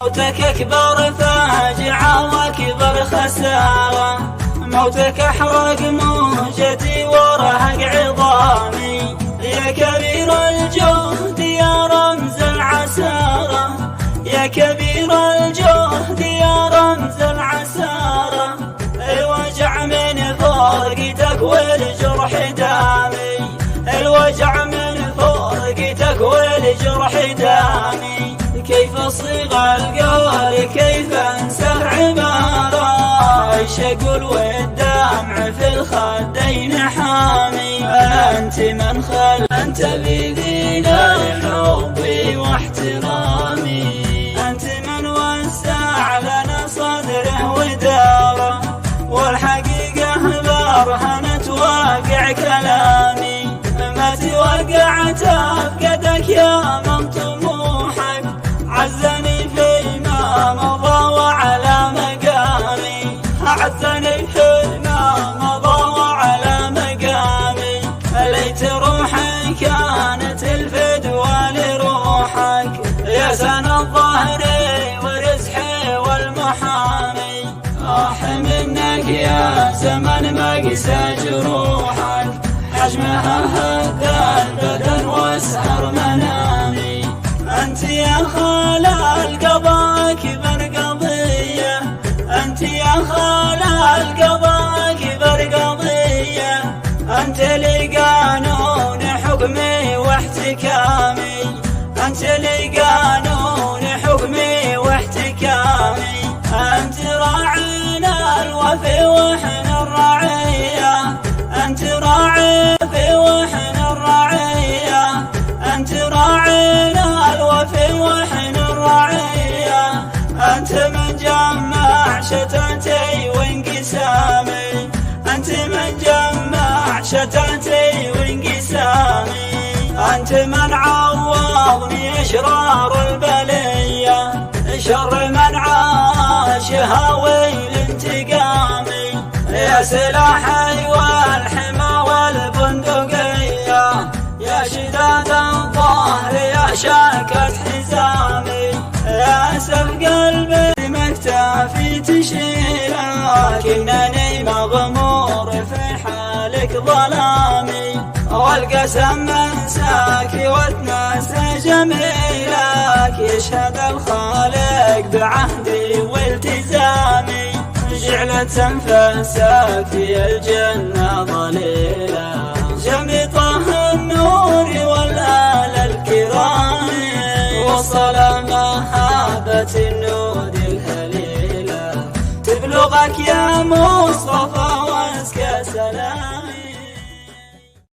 موتك أكبر فاجعة وأكبر خسارة، موتك أحرق موجتي ورهق عظامي، يا كبير الجهد يا رمز العسارة، يا كبير الجهد يا رمز العسارة، الوجع من فرقتك والجرح دامي، الوجع من فرقتك والجرح دامي، كيف أصيغ القول كيف أنسى عبارة، ايش أقول والدمع في الخدين حامي، أنت من أنت بذينا حبي واحترامي، أنت من وسع لنا صدره وداره، والحقيقة برهنت واقع كلامي، ما توقعت أفقدك يا من طموحك، عزني فيما مضى وعلى مقامي، عزني فيما مضى وعلى مقامي، ليت روحي كانت الفدوى لروحك، يا سند ظهري ورزحي والمحامي، منك يا زمن مقسى جروحك، حجمها هذا البدن واسهر منامي، أنت يا خالى القضاء كبر قضية، أنت يا خالى القضاء كبر قضية، أنت لي قانون حكمي واحتكامي، أنت لي قانون حكمي واحتكامي، أنت راعينا الوفي وإحنا الرعية، أنت راعي في وإحنا الرعية، أنت راعينا الوفي وإحنا الرعية، أنت من جمع شتاتي وانقسامي، أنت من جمع شتاتي وانقسامي، أنت من عوضني أشرار البلية، شر من عاشها ويل انتقامي، يا سلاحي والحمى والبندقية، يا شداد الظهر يا شاكة حزامي، يا سف قلبي مكتافي تشيلك، إنني مغمور في حالك ظلامي، والقسم منساك واتناسى جميلك، يشهد الخالق بعهدي والتزامي، جعلت أنفاسك في الجنة ظليلة، جميطه النور والآل الكرام، وصل مهابة النور الهليلة، تبلغك يا مصطفى واسكى سلام.